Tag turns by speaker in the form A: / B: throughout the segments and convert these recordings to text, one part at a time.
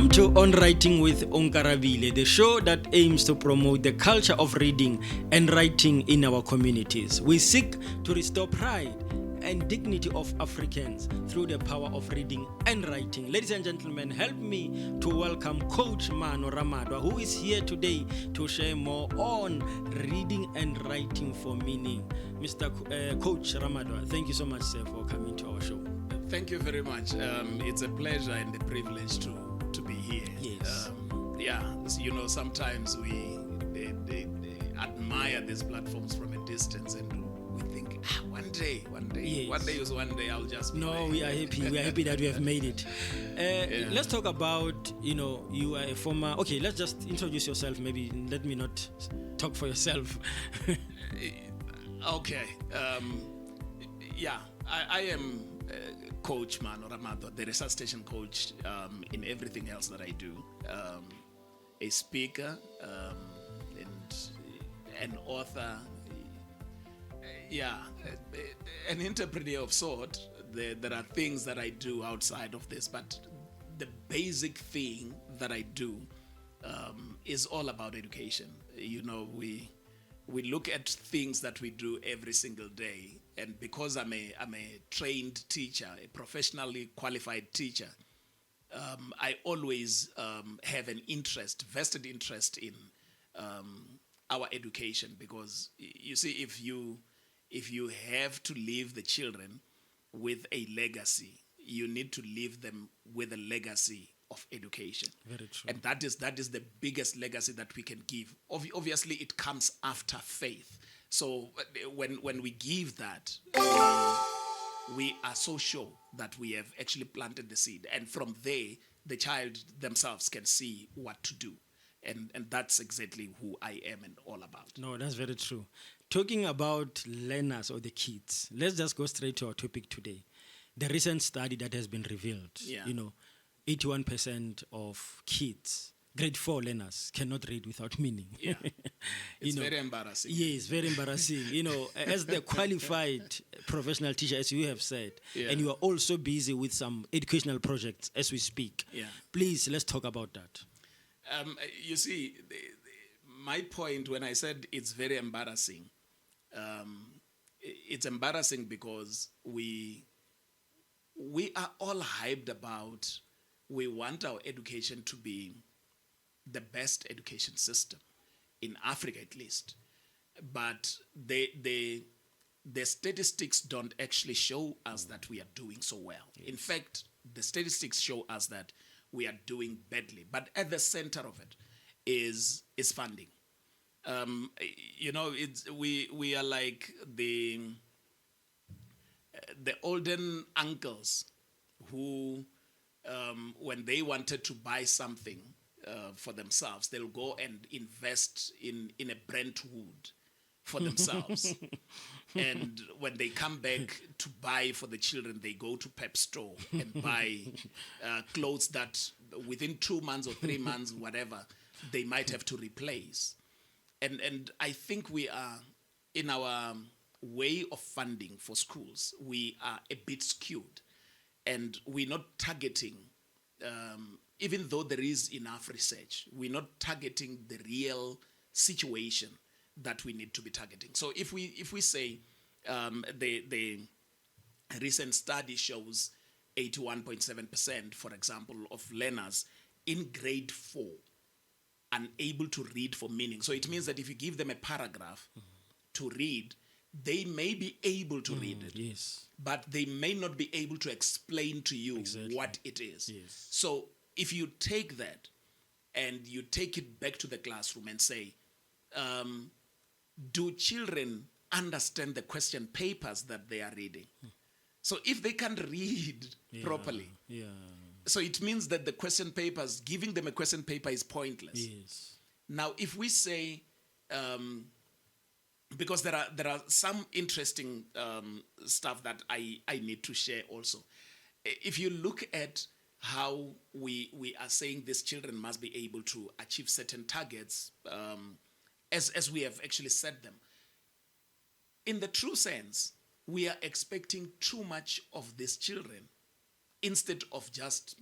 A: Welcome to On Writing with Onkarabile, the show that aims to promote the culture of reading and writing in our communities. We seek to restore pride and dignity of Africans through the power of reading and writing. Ladies and gentlemen, help me to welcome Coach Maano Ramadwa, who is here today to share more on reading and writing for meaning. Mr. Coach Ramadwa, thank you so much, sir, for coming to our show.
B: Thank you very much. It's a pleasure and a privilege to be here.
A: Yes.
B: Sometimes we admire these platforms from a distance and we think, one day, yes. one day I'll just be there.
A: We are happy. We are happy that we have made it. Let's talk about, you are a former, let's just introduce yourself. Maybe let me not talk for yourself.
B: Okay. I am Coach Maano Ramadwa, the resuscitation coach in everything else that I do. A speaker and an author. An entrepreneur of sort. There are things that I do outside of this, but the basic thing that I do is all about education. We look at things that we do every single day, and because I'm a trained teacher, a professionally qualified teacher, I always have an vested interest in our education, because you see, if you have to leave the children with a legacy, you need to leave them with a legacy of education.
A: Very true.
B: And that is the biggest legacy that we can give. Obviously, it comes after faith. So when we give that, we are so sure that we have actually planted the seed. And from there, the child themselves can see what to do. And that's exactly who I am and all about.
A: No, that's very true. Talking about learners or the kids, let's just go straight to our topic today. The recent study that has been revealed, 81% of kids, grade 4 learners, cannot read without meaning.
B: Yeah. It's very embarrassing.
A: Yes, very embarrassing. As the qualified professional teacher, as you have said, and you are also busy with some educational projects as we speak.
B: Yeah.
A: Please, let's talk about that.
B: You see, my point when I said it's very embarrassing, it's embarrassing because we are all hyped about, we want our education to be the best education system in Africa, at least. But the statistics don't actually show us that we are doing so well. Yes. In fact, the statistics show us that we are doing badly. But at the center of it is funding. We are like the olden uncles who, when they wanted to buy something for themselves, they'll go and invest in a Brentwood for themselves. And when they come back to buy for the children, they go to Pep Store and buy clothes that within 2 months or 3 months, whatever, they might have to replace. And I think we are, in our way of funding for schools, we are a bit skewed. And we're not targeting, even though there is enough research, we're not targeting the real situation that we need to be targeting. So if we say the recent study shows 81.7%, for example, of learners in grade 4 unable to read for meaning. So it means that if you give them a paragraph to read, they may be able to read it,
A: yes,
B: but they may not be able to explain to you what it is.
A: Yes.
B: So if you take that and you take it back to the classroom and say, do children understand the question papers that they are reading? So if they can't read properly, so it means that the question papers, giving them a question paper is pointless.
A: Yes.
B: Now, if we say, because there are some interesting stuff that I need to share also. If you look at how we are saying these children must be able to achieve certain targets, as we have actually set them, in the true sense, we are expecting too much of these children instead of just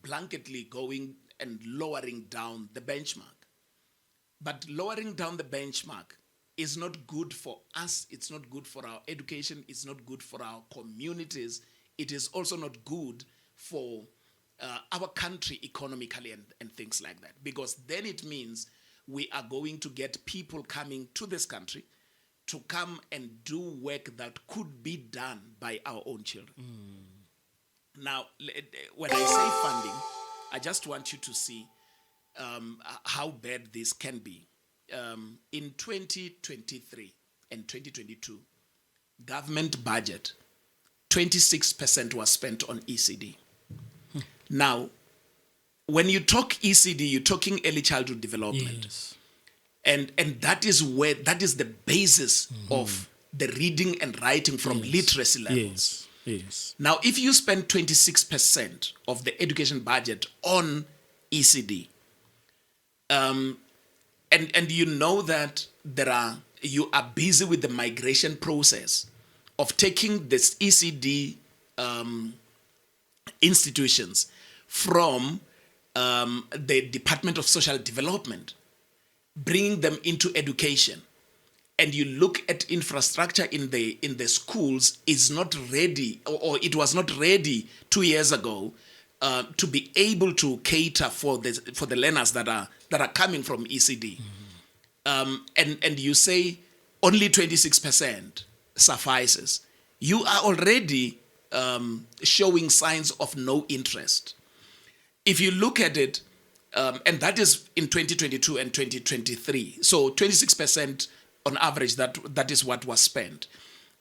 B: blanketly going lowering down the benchmark. But lowering down the benchmark is not good for us. It's not good for our education. It's not good for our communities. It is also not good for our country economically and things like that. Because then it means we are going to get people coming to this country to come and do work that could be done by our own children. Now, when I say funding, I just want you to see how bad this can be. In 2023 and 2022, government budget, 26% was spent on ECD. Now, when you talk ECD, you're talking early childhood development.
A: Yes.
B: And that is the basis of the reading and writing from literacy levels.
A: Yes.
B: Now, if you spend 26% of the education budget on ECD, and you know that you are busy with the migration process of taking this ECD institutions from the Department of Social Development, bringing them into education, and you look at infrastructure in the schools is not ready, or it was not ready 2 years ago to be able to cater for the learners that are coming from ECD, and you say only 26% suffices, you are already showing signs of no interest. If you look at it, and that is in 2022 and 2023, so 26% on average, that is what was spent.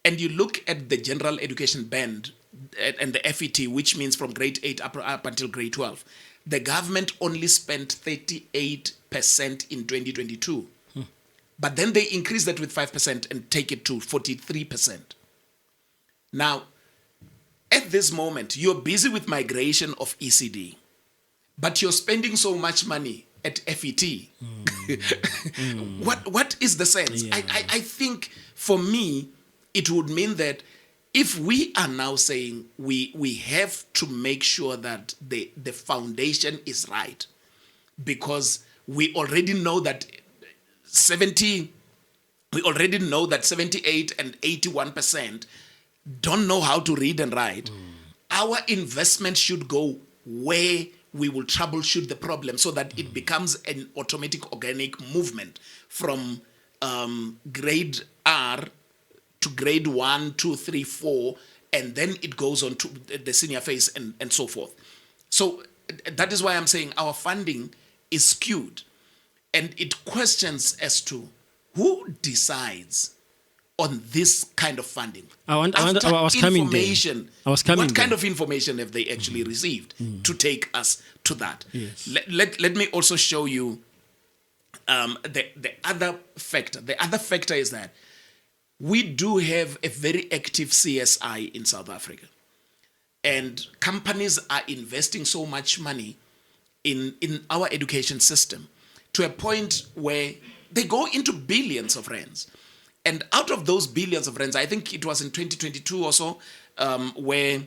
B: And you look at the general education band and the FET, which means from grade 8 up until grade 12, the government only spent 38% in 2022. But then they increase that with 5% and take it to 43%. Now, at this moment, you're busy with migration of ECD, but you're spending so much money at FET. What is the sense?
A: Yeah.
B: I think for me, it would mean that if we are now saying we have to make sure that the foundation is right, because we already know that 78 and 81% don't know how to read and write. Our investment should go where we will troubleshoot the problem so that it becomes an automatic organic movement from grade R to grade 1, 2, 3, 4, and then it goes on to the senior phase and so forth. So that is why I'm saying our funding is skewed, and it questions as to who decides on this kind of funding.
A: I was coming there.
B: What kind of information have they actually received to take us to that?
A: Yes.
B: Let me also show you the other factor. The other factor is that we do have a very active CSI in South Africa. And companies are investing so much money in our education system to a point where they go into billions of rands. And out of those billions of rands, I think it was in 2022 or so, where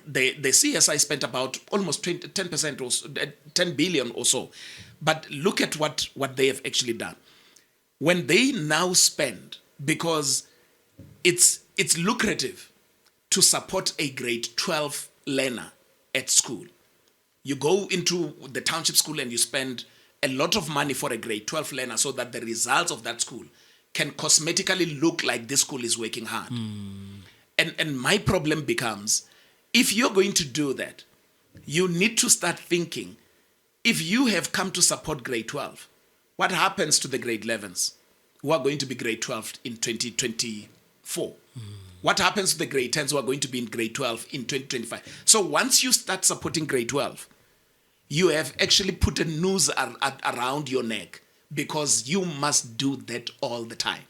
B: the CSI spent about almost 10% or so, 10 billion or so. But look at what they have actually done. When they now spend, because it's lucrative to support a grade 12 learner at school. You go into the township school and you spend a lot of money for a grade 12 learner so that the results of that school can cosmetically look like this school is working hard. And my problem becomes, if you're going to do that, you need to start thinking, if you have come to support grade 12, what happens to the grade 11s who are going to be grade 12 in 2024? What happens to the grade 10s who are going to be in grade 12 in 2025? So once you start supporting grade 12, you have actually put a noose around your neck, because you must do that all the time.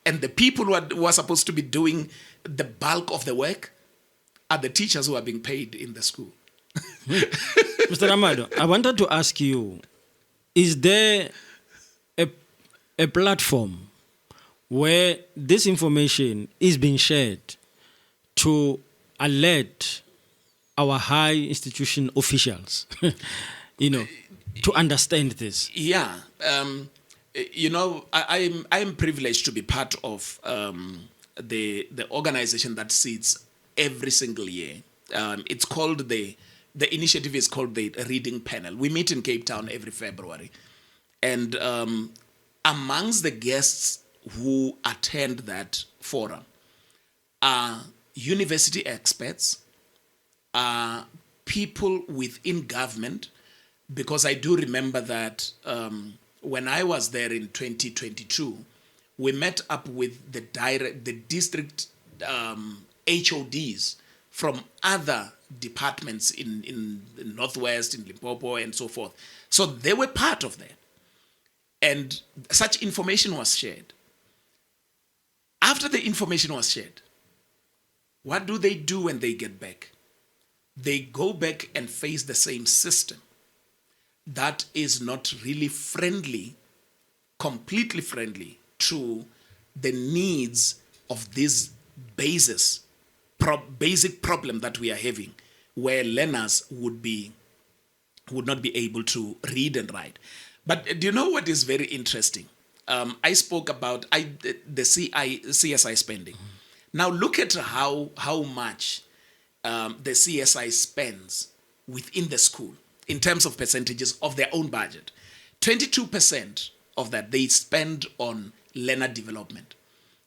B: And the people who are supposed to be doing the bulk of the work are the teachers who are being paid in the school.
A: Mr. Ramadwa, I wanted to ask you, is there a platform where this information is being shared to alert our high institution officials to understand this?
B: Yeah. I'm privileged to be part of the organization that sits every single year. It's called the initiative is called the Reading Panel. We meet in Cape Town every February. And amongst the guests who attend that forum are university experts, are people within government, because I do remember that when I was there in 2022, we met up with the district HODs from other departments in the Northwest, in Limpopo, and so forth. So they were part of that. And such information was shared. After the information was shared, what do they do when they get back? They go back and face the same system that is not really friendly, completely friendly to the needs of this basic problem that we are having, where learners would not be able to read and write. But do you know what is very interesting? I spoke about the CSI spending. Now look at how much the CSI spends within the school in terms of percentages of their own budget. 22% of that they spend on learner development.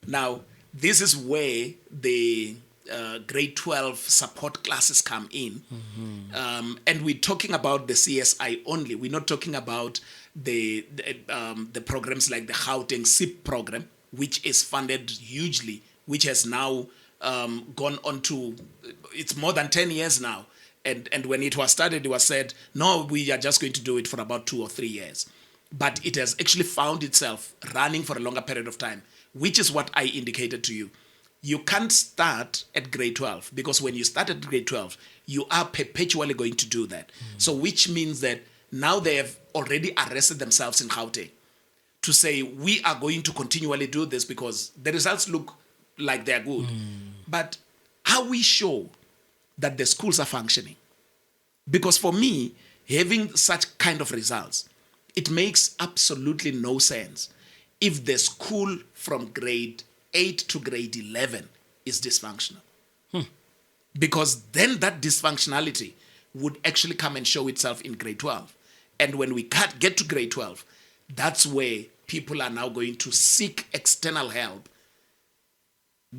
B: Now, this is where the grade 12 support classes come in. And we're talking about the CSI only. We're not talking about the programs like the Gauteng SIP program, which is funded hugely, which has now gone on to, it's more than 10 years now. And when it was started, it was said, no, we are just going to do it for about 2 or 3 years. But it has actually found itself running for a longer period of time, which is what I indicated to you. You can't start at grade 12, because when you start at grade 12, you are perpetually going to do that. So which means that now they have already arrested themselves in Gauteng to say, we are going to continually do this because the results look like they're good. But how we show that the schools are functioning? Because for me, having such kind of results, it makes absolutely no sense if the school from grade 8 to grade 11 is dysfunctional. Because then that dysfunctionality would actually come and show itself in grade 12. And when we get to grade 12, that's where people are now going to seek external help,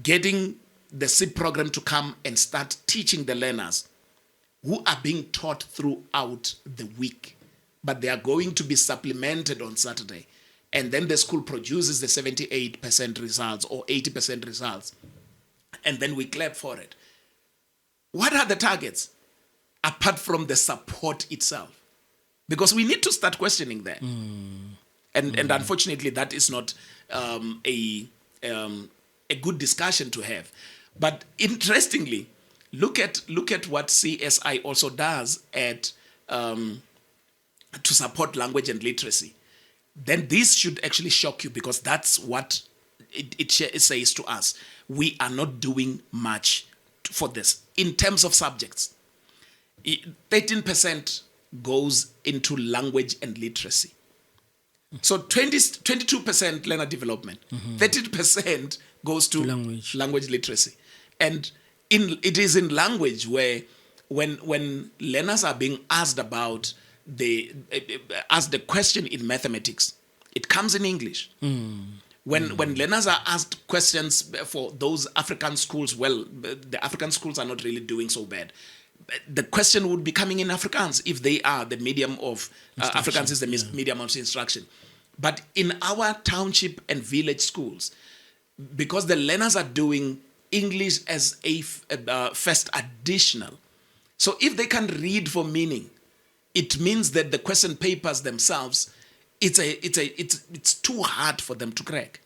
B: getting the SIP program to come and start teaching the learners who are being taught throughout the week, but they are going to be supplemented on Saturday. And then the school produces the 78% results or 80% results. And then we clap for it. What are the targets? Apart from the support itself. Because we need to start questioning that. And unfortunately, that is not a good discussion to have. But interestingly, look at what CSI also does to support language and literacy. Then this should actually shock you, because that's what it says to us. We are not doing much for this. In terms of subjects, 13% goes into language and literacy. So 22% learner development, 13% goes to language literacy. And it is in language where when learners are being asked about the question in mathematics, it comes in English. When learners are asked questions for those African schools, well, the African schools are not really doing so bad. The question would be coming in Afrikaans if they are the medium of Afrikaans is the medium of instruction. But in our township and village schools, because the learners are doing English as a first additional, so if they can read for meaning, it means that the question papers themselves, it's too hard for them to crack.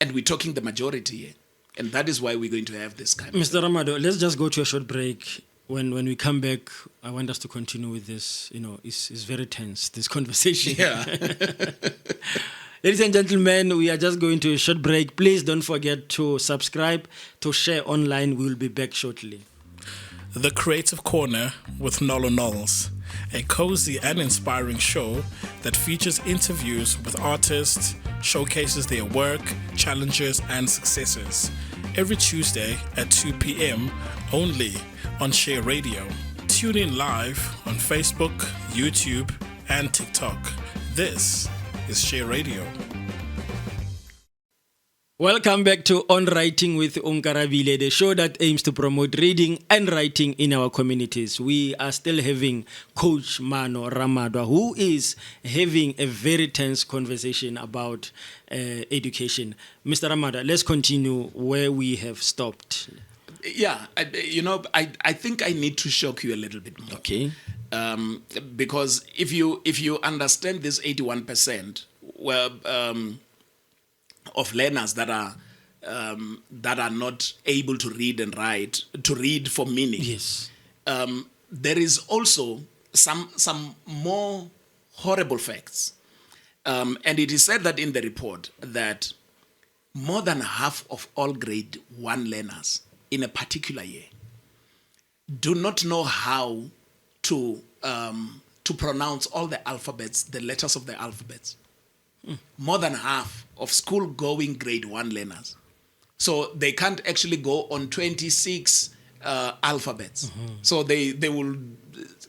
B: And we're talking the majority here. And that is why we're going to have this kind of...
A: Mr. Ramadwa, let's just go to a short break. When we come back, I want us to continue with this. It's very tense, this conversation.
B: Yeah.
A: Ladies and gentlemen, we are just going to a short break. Please don't forget to subscribe, to share online. We will be back shortly.
C: The Creative Corner with Nolo Knowles, a cozy and inspiring show that features interviews with artists, showcases their work, challenges, and successes. Every Tuesday at 2 p.m. only on Share Radio. Tune in live on Facebook, YouTube, and TikTok. This is Share Radio.
A: Welcome back to On Writing with Onkarabile, the show that aims to promote reading and writing in our communities. We are still having Coach Maano Ramadwa, who is having a very tense conversation about education. Mr. Ramadwa, let's continue where we have stopped.
B: Yeah, I think I need to shock you a little bit more.
A: Okay.
B: Because if you understand this 81%, well, of learners that are not able to read and write, to read for meaning.
A: Yes.
B: There is also some more horrible facts. And it is said that in the report that more than half of all grade 1 learners in a particular year do not know how to pronounce all the alphabets, the letters of the alphabets. More than half of school-going grade 1 learners. So they can't actually go on 26 alphabets. So they will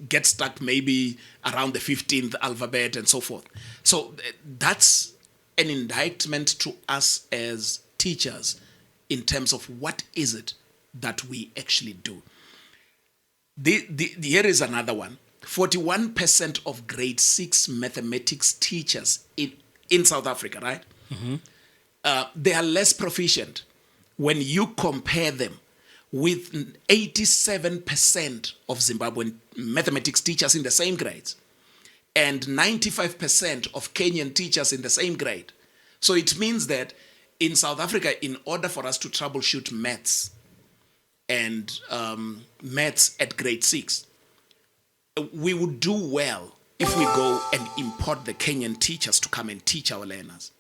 B: get stuck maybe around the 15th alphabet and so forth. So that's an indictment to us as teachers in terms of what is it that we actually do. Here is another one. 41% of grade 6 mathematics teachers in South Africa, right? They are less proficient when you compare them with 87% of Zimbabwean mathematics teachers in the same grades and 95% of Kenyan teachers in the same grade. So it means that in South Africa, in order for us to troubleshoot maths and maths at grade 6, we would do well if we go and import the Kenyan teachers to come and teach our learners,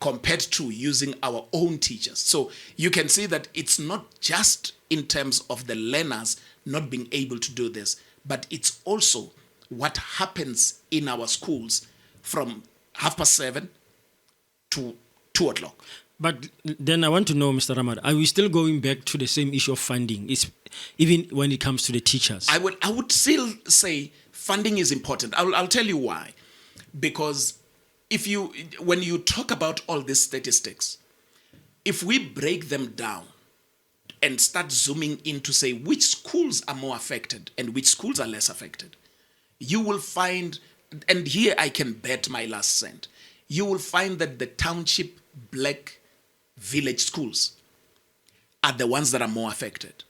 B: compared to using our own teachers. So you can see that it's not just in terms of the learners not being able to do this, but it's also what happens in our schools from 7:30 to 2 o'clock.
A: But then I want to know, Mr. Ramad, are we still going back to the same issue of funding, even when it comes to the teachers?
B: I would still say funding is important. I'll tell you why. Because when you talk about all these statistics, if we break them down and start zooming in to say which schools are more affected and which schools are less affected, you will find, and here I can bet my last cent, you will find that the township black village schools are the ones that are more affected.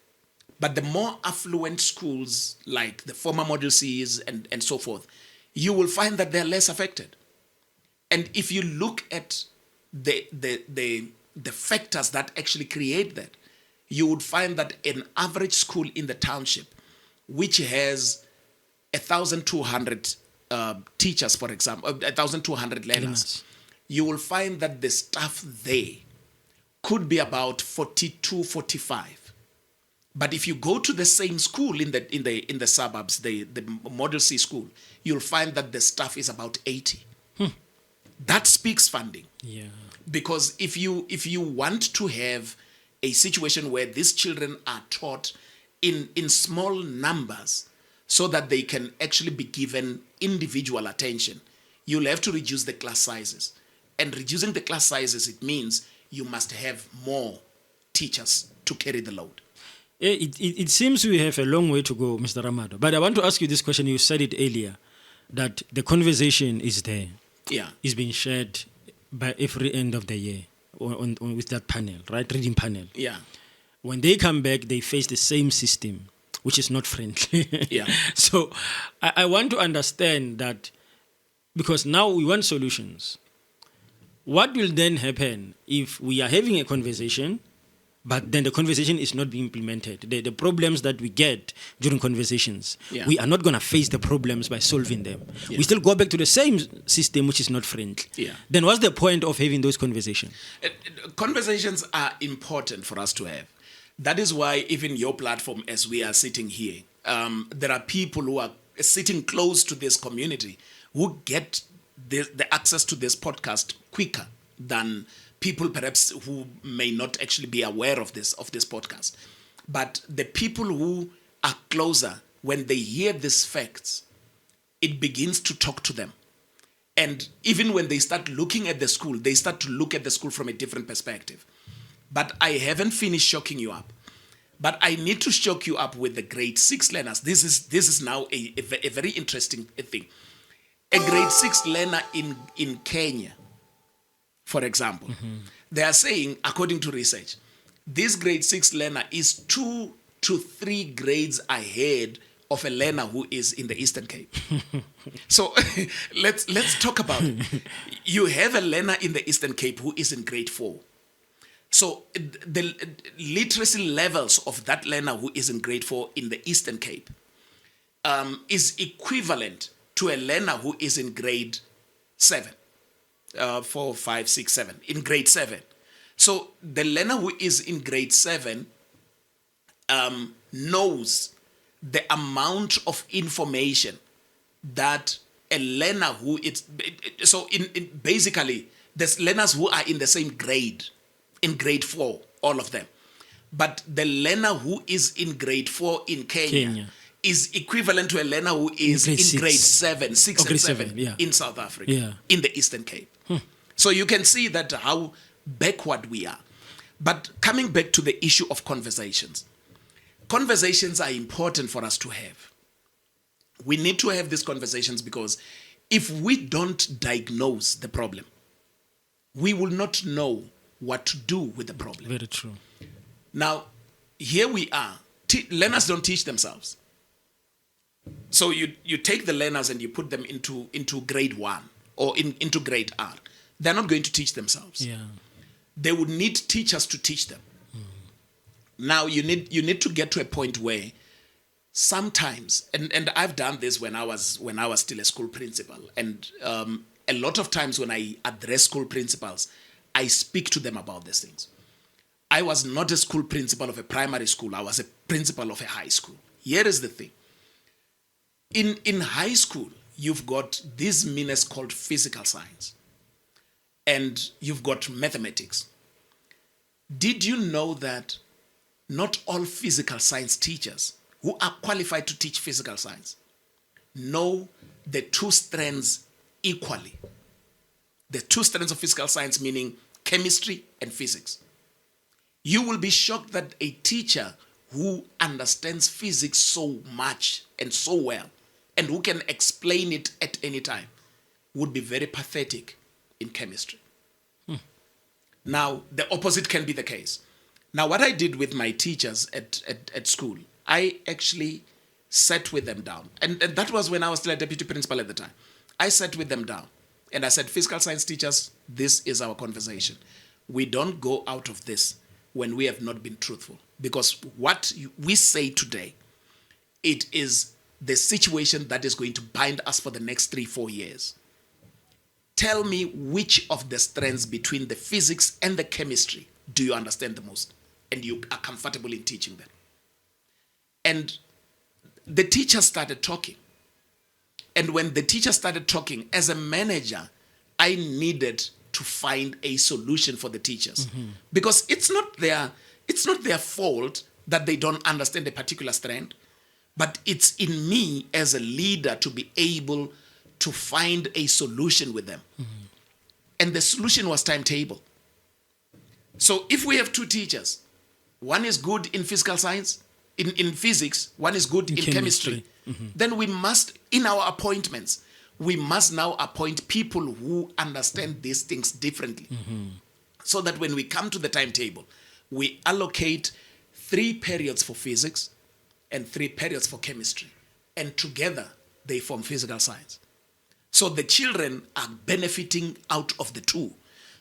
B: But the more affluent schools, like the former Model Cs and so forth, you will find that they're less affected. And if you look at the factors that actually create that, you would find that an average school in the township, which has 1,200 teachers, for example, 1,200 learners, you will find that the staff there could be about 42, 45. But if you go to the same school in the suburbs, the Model C school, you'll find that the staff is about 80. That speaks funding.
A: Yeah.
B: Because if you want to have a situation where these children are taught in small numbers so that they can actually be given individual attention, you'll have to reduce the class sizes. And reducing the class sizes, it means you must have more teachers to carry the load.
A: It seems we have a long way to go, Mr. Ramado. But I want to ask you this question. You said it earlier, that the conversation is there.
B: Yeah.
A: It's being shared by every end of the year on with that panel, right? Reading panel.
B: Yeah.
A: When they come back, they face the same system, which is not friendly.
B: Yeah.
A: So I want to understand that, because now we want solutions. What will then happen if we are having a conversation, but then the conversation is not being implemented? The problems that we get during conversations, we are not going to face the problems by solving them. Yeah. We still go back to the same system, which is not friendly.
B: Yeah.
A: Then what's the point of having those conversations?
B: Conversations are important for us to have. That is why even your platform, as we are sitting here, there are people who are sitting close to this community who get the access to this podcast quicker than people perhaps who may not actually be aware of this podcast. But the people who are closer, when they hear these facts, it begins to talk to them. And even when they start looking at the school, they start to look at the school from a different perspective. But I haven't finished shocking you up. But I need to shock you up with the grade 6 learners. This is now a very interesting thing. A grade 6 learner in Kenya, for example, they are saying, according to research, this grade 6 learner is 2 to 3 grades ahead of a learner who is in the Eastern Cape. So let's talk about it. You have a learner in the Eastern Cape who is in grade 4. So the literacy levels of that learner who is in grade 4 in the Eastern Cape is equivalent to a learner who is in grade 7, 4, 5, 6, 7, in grade 7. So the learner who is in grade 7 knows the amount of information that a learner who is, so in basically, there's learners who are in the same grade, in grade 4, all of them. But the learner who is in grade 4 in Kenya. Is equivalent to a learner who is in grade 7, 6 and 7 in South Africa, in the Eastern Cape. So you can see that how backward we are. But coming back to the issue of conversations. Conversations are important for us to have. We need to have these conversations because if we don't diagnose the problem, we will not know what to do with the problem.
A: Very true.
B: Now, here we are. Learners don't teach themselves. So you take the learners and you put them into grade 1 or into grade R. They're not going to teach themselves.
A: Yeah.
B: They would need teachers to teach them. Now you need to get to a point where sometimes, and I've done this when I was still a school principal, and a lot of times when I address school principals, I speak to them about these things. I was not a school principal of a primary school. I was a principal of a high school. Here is the thing. In high school, you've got these minors called physical science, and you've got mathematics. Did you know that not all physical science teachers who are qualified to teach physical science know the two strands equally? The two strands of physical science, meaning chemistry and physics. You will be shocked that a teacher who understands physics so much and so well and who can explain it at any time would be very pathetic in chemistry. Now, the opposite can be the case. Now, what I did with my teachers at school, I actually sat with them down. And that was when I was still a deputy principal at the time. I sat with them down and I said, physical science teachers, this is our conversation. We don't go out of this when we have not been truthful. Because what we say today, it is the situation that is going to bind us for the next 3-4 years. Tell me which of the strands between the physics and the chemistry do you understand the most and you are comfortable in teaching them. And the teacher started talking. And when the teacher started talking, as a manager, I needed to find a solution for the teachers. Because it's not their fault that they don't understand a particular strand, but it's in me as a leader to be able to find a solution with them. And the solution was timetable. So if we have 2 teachers, one is good in physical science, in physics, one is good in chemistry, then we must, in our appointments, we must now appoint people who understand these things differently. So that when we come to the timetable, we allocate 3 periods for physics and 3 periods for chemistry. And together, they form physical science. So the children are benefiting out of the 2.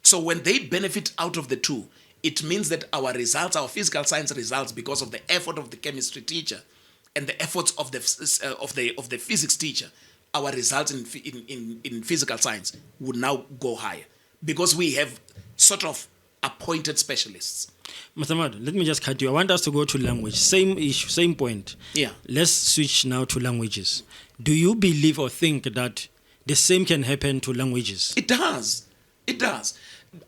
B: So when they benefit out of the 2, it means that our results, our physical science results, because of the effort of the chemistry teacher and the efforts of the physics teacher, our results in physical science would now go higher. Because we have sort of appointed specialists.
A: Mr. Mad, let me just cut you. I want us to go to language. Same issue, same point.
B: Yeah.
A: Let's switch now to languages. Do you believe or think that the same can happen to languages?
B: It does. It does.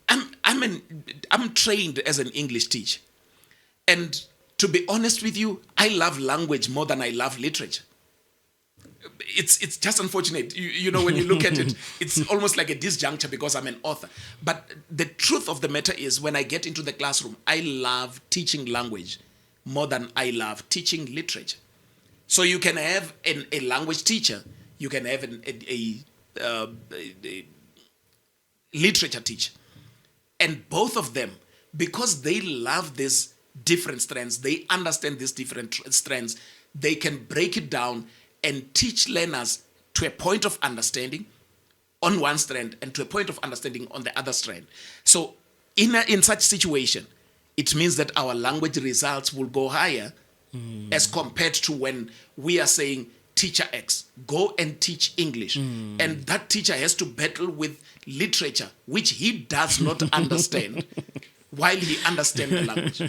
B: I'm trained as an English teacher. And to be honest with you, I love language more than I love literature. It's just unfortunate. You know, when you look at it, it's almost like a disjuncture because I'm an author. But the truth of the matter is, when I get into the classroom, I love teaching language more than I love teaching literature. So you can have a language teacher, you can have a literature teacher. And both of them, because they love these different strands, they understand these different strands, they can break it down and teach learners to a point of understanding on one strand and to a point of understanding on the other strand. So in such situation, it means that our language results will go higher as compared to when we are saying, teacher X, go and teach English. And that teacher has to battle with literature, which he does not understand, while he understands the language.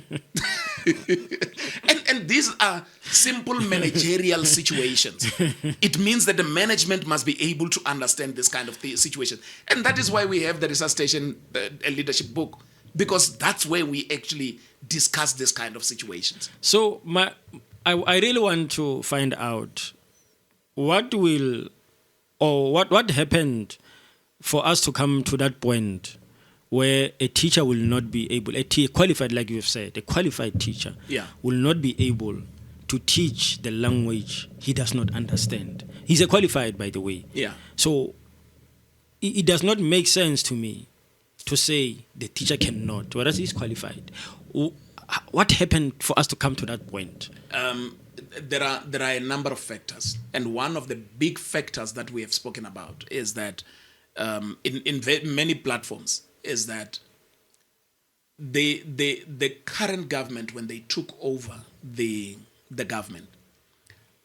B: and these are simple managerial situations. It means that the management must be able to understand this kind of situation. And that is why we have the Resuscitation Leadership book, because that's where we actually discuss this kind of situations.
A: So I really want to find out what happened for us to come to that point where a teacher will not be able, qualified, like you've said, a qualified teacher will not be able to teach the language he does not understand. He's a qualified, by the way.
B: Yeah.
A: So it does not make sense to me to say the teacher cannot, whereas he's qualified. What happened for us to come to that point?
B: There are a number of factors, and one of the big factors that we have spoken about is that in many platforms is that the current government, when they took over the government,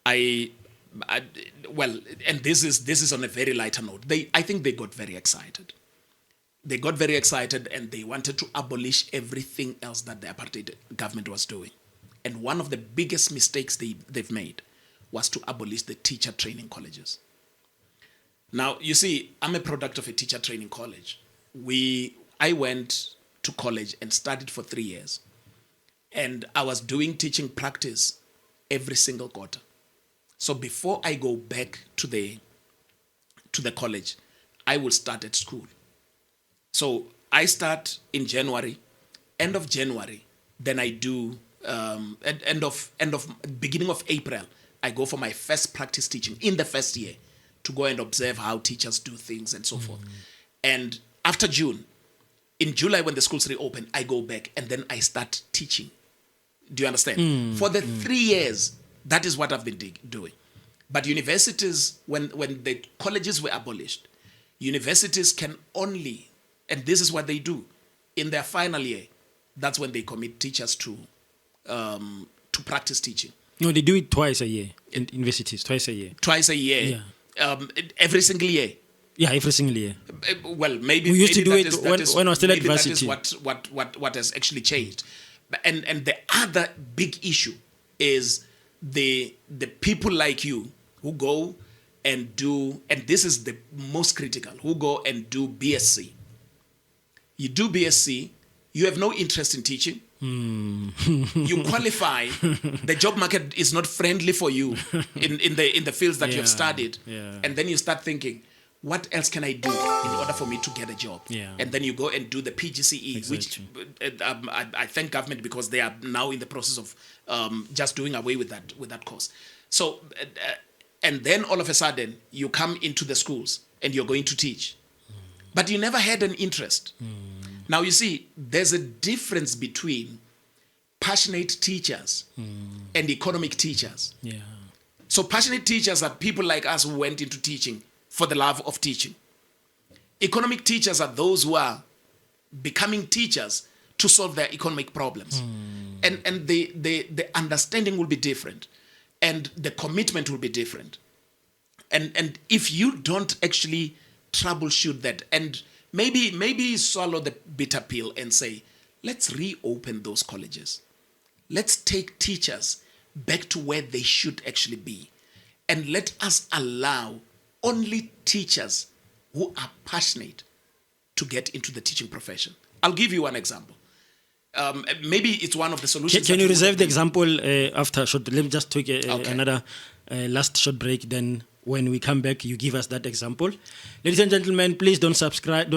B: well, and this is on a very lighter note. I think they got very excited. They got very excited and they wanted to abolish everything else that the apartheid government was doing. And one of the biggest mistakes they've made was to abolish the teacher training colleges. Now, you see, I'm a product of a teacher training college. I went to college and studied for 3 years. And I was doing teaching practice every single quarter. So before I go back to the college, I will start at school. So I start in January, end of January, then I do beginning of April, I go for my first practice teaching in the first year to go and observe how teachers do things and so forth. And after June, in July when the schools reopen, I go back and then I start teaching. Do you understand? For the 3 years, that is what I've been doing. But universities, when the colleges were abolished, universities can only, and this is what they do, in their final year, that's when they commit teachers to practice teaching.
A: No, they do it twice a year in universities, twice a year.
B: Twice a year?
A: Yeah.
B: Every single year?
A: Yeah, every single year.
B: Well, maybe
A: we used to do it when I was still at
B: maybe
A: university.
B: That is what has actually changed. And the other big issue is the people like you who go and do, and this is the most critical, who go and do BSc. You do BSc, you have no interest in teaching. You qualify, the job market is not friendly for you in the fields that you have studied. And then you start thinking, what else can I do in order for me to get a job? And then you go and do the PGCE, which I thank government because they are now in the process of just doing away with that course. So, and then all of a sudden you come into the schools and you're going to teach, but you never had an interest. Now you see, there's a difference between passionate teachers and economic teachers. So passionate teachers are people like us who went into teaching for the love of teaching. Economic teachers are those who are becoming teachers to solve their economic problems. And the understanding will be different. And the commitment will be different. And if you don't actually troubleshoot that, and maybe swallow the bitter pill and say, let's reopen those colleges. Let's take teachers back to where they should actually be. And let us allow only teachers who are passionate to get into the teaching profession. I'll give you one example. Maybe it's one of the solutions.
A: Can you reserve the example after short? Let me just take another last short break. Then when we come back, you give us that example. Ladies and gentlemen, please don't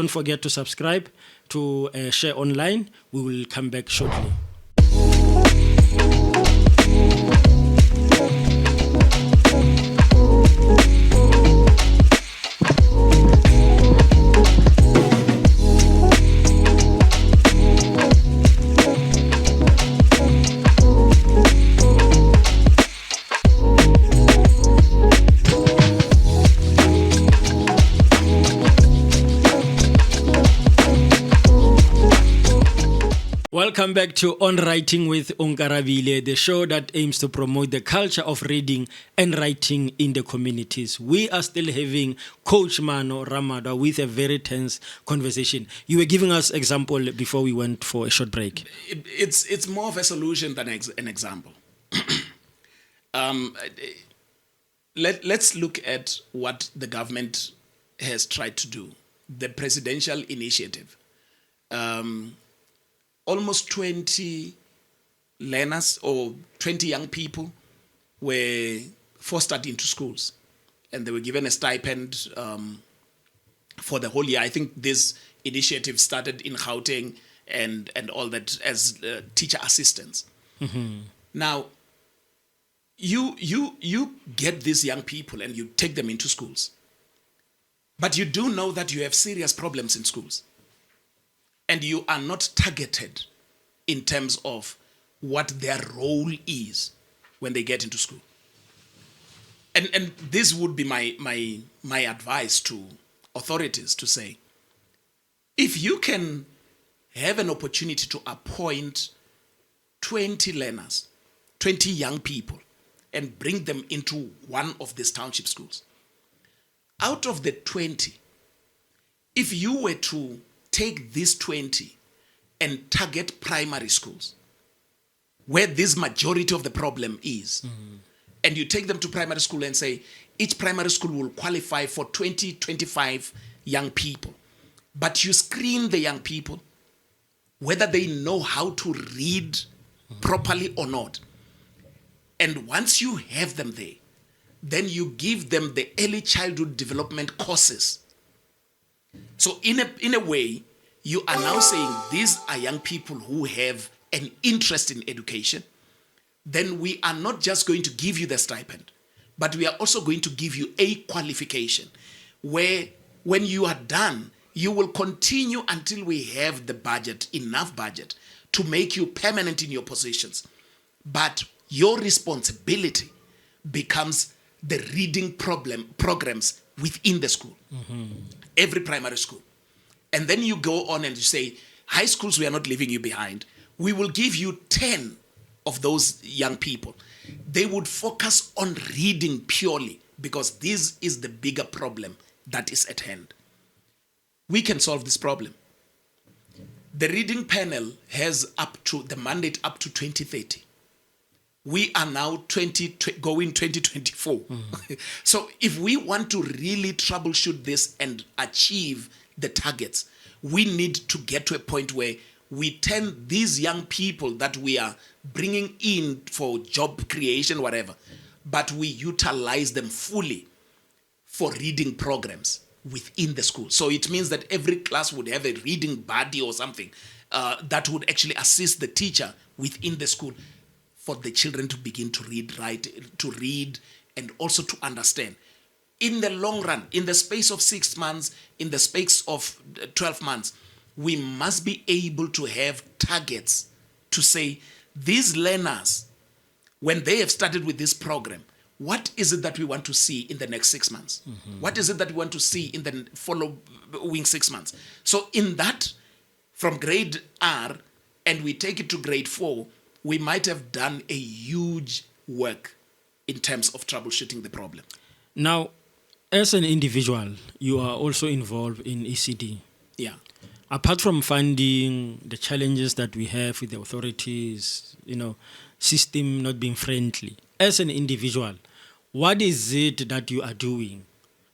A: forget to subscribe to Share Online. We will come back shortly. Welcome back to On Writing with Onkarabile, the show that aims to promote the culture of reading and writing in the communities. We are still having Coach Maano Ramadwa with a very tense conversation. You were giving us example before we went for a short break.
B: It's more of a solution than an example. Let's look at what the government has tried to do. The presidential initiative. Almost 20 learners or 20 young people were fostered into schools, and they were given a stipend for the whole year. I think this initiative started in Gauteng and all that as teacher assistants. Mm-hmm. Now, you get these young people and you take them into schools, but you do know that you have serious problems in schools. And you are not targeted in terms of what their role is when they get into school. And this would be my advice to authorities to say, if you can have an opportunity to appoint 20 learners, 20 young people, and bring them into one of these township schools, out of the 20, if you were to take these 20 and target primary schools where this majority of the problem is, and you take them to primary school and say each primary school will qualify for 20, 25 young people, but you screen the young people whether they know how to read properly or not. And once you have them there, then you give them the early childhood development courses. So in a way, you are now saying these are young people who have an interest in education. Then we are not just going to give you the stipend, but we are also going to give you a qualification where when you are done, you will continue until we have the budget, enough budget, to make you permanent in your positions. But your responsibility becomes the reading programs within the school, every primary school. And then you go on and you say, high schools, we are not leaving you behind. We will give you 10 of those young people. They would focus on reading purely because this is the bigger problem that is at hand. We can solve this problem. The reading panel has the mandate up to 2030. We are now going 2024. So if we want to really troubleshoot this and achieve the targets, we need to get to a point where we turn these young people that we are bringing in for job creation, whatever, but we utilize them fully for reading programs within the school. So it means that every class would have a reading buddy or something that would actually assist the teacher within the school for the children to begin to read, and also to understand. In the long run, in the space of 6 months, in the space of 12 months, we must be able to have targets to say, these learners, when they have started with this program, what is it that we want to see in the next 6 months? What is it that we want to see in the following 6 months? So in that, from grade R, and we take it to grade 4, we might have done a huge work in terms of troubleshooting the problem.
A: Now, as an individual, you are also involved in ECD.
B: Yeah.
A: Apart from funding, the challenges that we have with the authorities, system not being friendly, as an individual, what is it that you are doing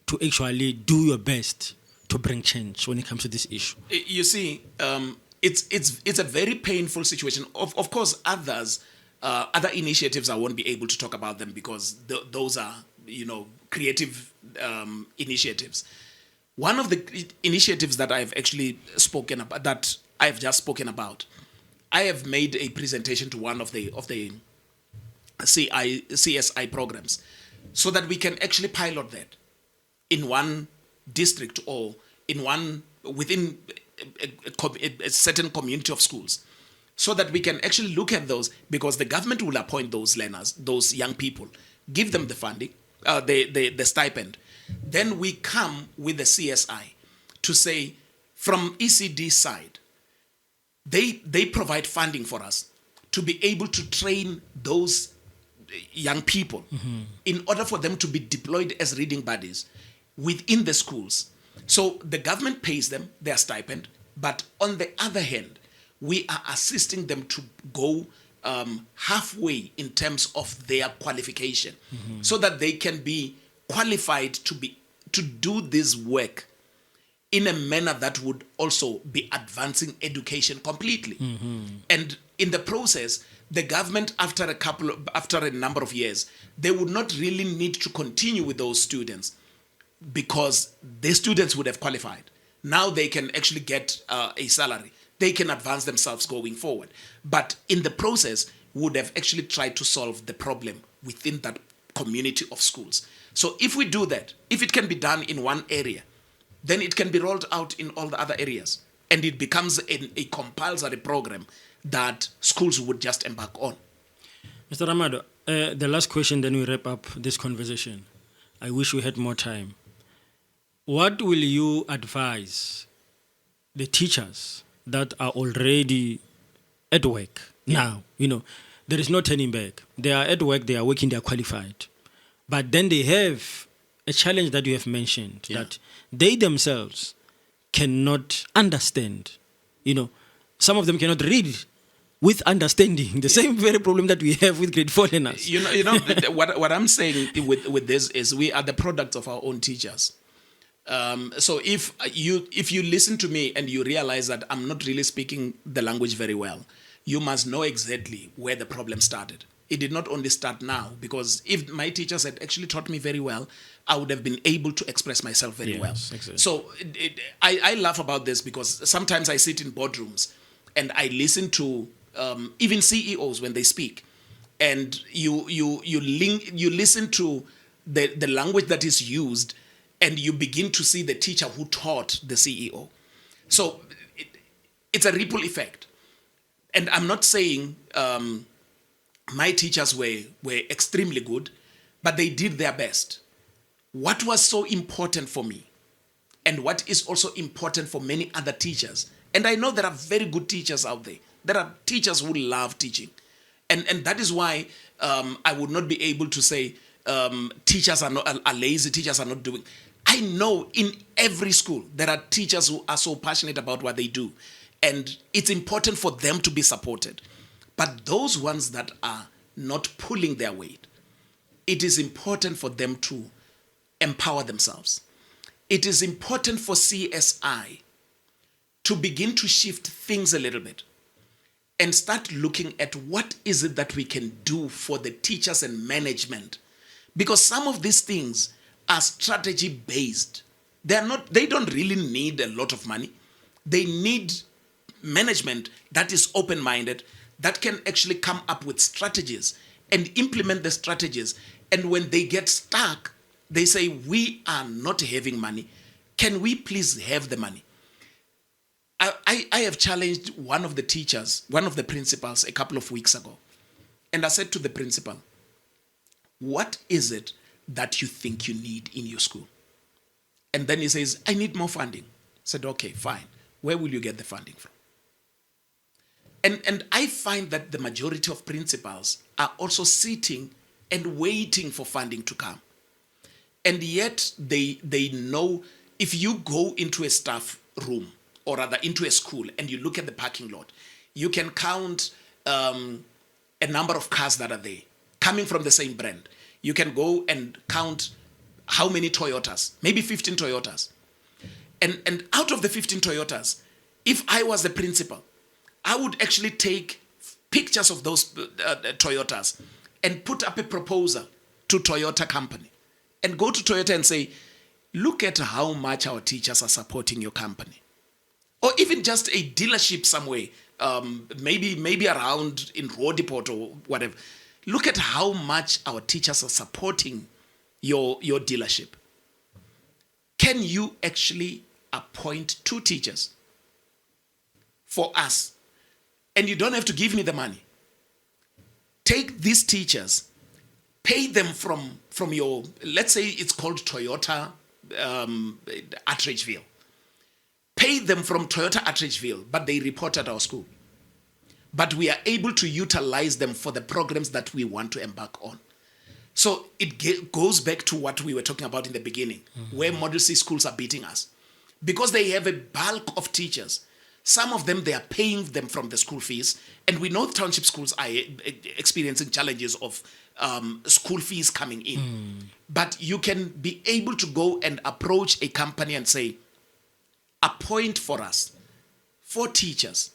A: to actually do your best to bring change when it comes to this issue?
B: You see, it's a very painful situation. Of course, other initiatives, I won't be able to talk about them because those are, creative initiatives. One of the initiatives that I've actually spoken about, that I've just spoken about, I have made a presentation to one of the CSI programs, so that we can actually pilot that in one district or within a certain community of schools, so that we can actually look at those, because the government will appoint those learners, those young people, give them the funding, the stipend. Then we come with the CSI to say, from ECD side, they provide funding for us to be able to train those young people in order for them to be deployed as reading buddies within the schools. So the government pays them their stipend, but on the other hand, we are assisting them to go halfway in terms of their qualification, so that they can be qualified to do this work in a manner that would also be advancing education completely. And in the process, the government, after a number of years, they would not really need to continue with those students, because the students would have qualified. Now they can actually get a salary. They can advance themselves going forward. But in the process, would have actually tried to solve the problem within that community of schools. So if we do that, if it can be done in one area, then it can be rolled out in all the other areas. And it becomes a compulsory program that schools would just embark on.
A: Mr. Ramadwa, the last question, then we wrap up this conversation. I wish we had more time. What will you advise the teachers that are already at work now? There is no turning back. They are at work, they are working, they are qualified. But then they have a challenge that you have mentioned, that they themselves cannot understand. Some of them cannot read with understanding. The same very problem that we have with grade 4 learners.
B: What I'm saying with this is we are the product of our own teachers. So if you listen to me and you realize that I'm not really speaking the language very well, you must know exactly where the problem started. It did not only start now, because if my teachers had actually taught me very well, I would have been able to express myself very well. Exactly. So I laugh about this because sometimes I sit in boardrooms and I listen to even CEOs when they speak, and you listen to the language that is used, and you begin to see the teacher who taught the CEO. So it's a ripple effect. And I'm not saying my teachers were extremely good, but they did their best. What was so important for me, and what is also important for many other teachers, and I know there are very good teachers out there. There are teachers who love teaching. And that is why I would not be able to say teachers are lazy, teachers are not doing. I know in every school there are teachers who are so passionate about what they do, and it's important for them to be supported. But those ones that are not pulling their weight, it is important for them to empower themselves. It is important for CSI to begin to shift things a little bit and start looking at what is it that we can do for the teachers and management. Because some of these things are strategy based. They don't really need a lot of money. They need management that is open-minded, that can actually come up with strategies and implement the strategies. And when they get stuck, they say, we are not having money. Can we please have the money? I have challenged one of the teachers, one of the principals, a couple of weeks ago. And I said to the principal, what is it that you think you need in your school? And then he says, I need more funding. I said, okay, fine. Where will you get the funding from? And I find that the majority of principals are also sitting and waiting for funding to come. And yet they know, if you go into a staff room or rather into a school, and you look at the parking lot, you can count a number of cars that are there coming from the same brand. You can go and count how many Toyotas, maybe 15 Toyotas. And out of the 15 Toyotas, if I was the principal, I would actually take pictures of those Toyotas and put up a proposal to Toyota company and go to Toyota and say, look at how much our teachers are supporting your company. Or even just a dealership somewhere, maybe around in Rodiport or whatever. Look at how much our teachers are supporting your dealership. Can you actually appoint 2 teachers for us? And you don't have to give me the money. Take these teachers, pay them from your, let's say it's called Toyota Attridgeville. Pay them from Toyota Attridgeville, but they report at our school. But we are able to utilize them for the programs that we want to embark on. So it goes back to what we were talking about in the beginning, where Model C schools are beating us. Because they have a bulk of teachers. Some of them, they are paying them from the school fees. And we know township schools are experiencing challenges of school fees coming in. But you can be able to go and approach a company and say, appoint for us 4 teachers,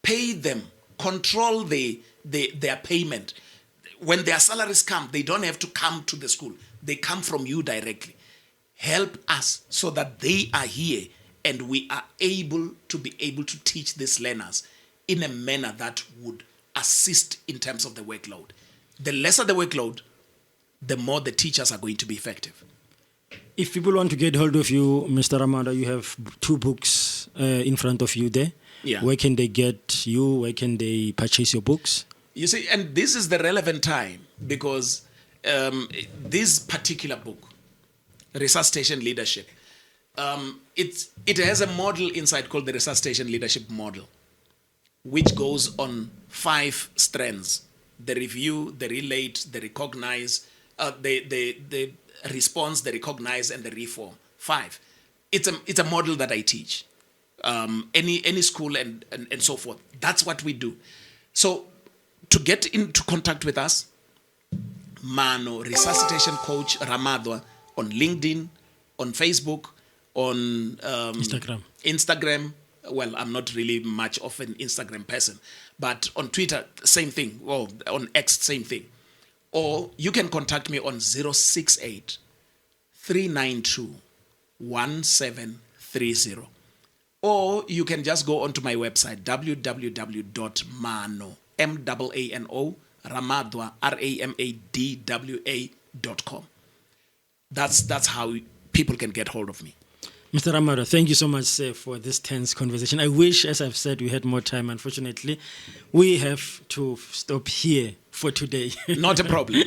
B: pay them, control their payment. When their salaries come, they don't have to come to the school. They come from you directly. Help us so that they are here and we are able to teach these learners in a manner that would assist in terms of the workload. The lesser the workload, the more the teachers are going to be effective.
A: If people want to get hold of you, Mr. Ramadwa, you have 2 books in front of you there.
B: Yeah.
A: Where can they get you? Where can they purchase your books?
B: You see, and this is the relevant time because this particular book, Resuscitation Leadership, it has a model inside called the Resuscitation Leadership Model, which goes on 5 strands: the review, the relate, the recognize, the response, the recognize, and the reform. 5. It's a model that I teach. Any school and so forth. That's what we do. So to get into contact with us, Maano Resuscitation Coach Ramadwa on LinkedIn, on Facebook, on Instagram. Well, I'm not really much of an Instagram person, but on Twitter, same thing. Well, on X, same thing. Or you can contact me on 068 392 1730. Or you can just go onto my website, www.maano, M-A-A-N-O, Ramadwa, RAMADWA.com. That's how people can get hold of me.
A: Mr. Ramadwa, thank you so much, sir, for this tense conversation. I wish, as I've said, we had more time. Unfortunately, we have to stop here for today.
B: Not a problem.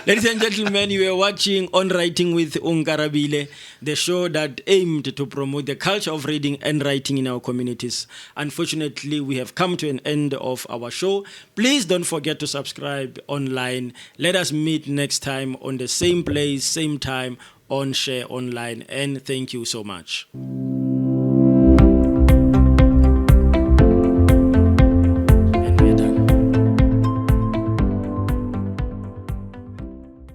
A: Ladies and gentlemen, you are watching On Writing with Onkarabile, the show that aimed to promote the culture of reading and writing in our communities. Unfortunately, we have come to an end of our show. Please don't forget to subscribe online. Let us meet next time on the same place, same time on Share Online. And thank you so much.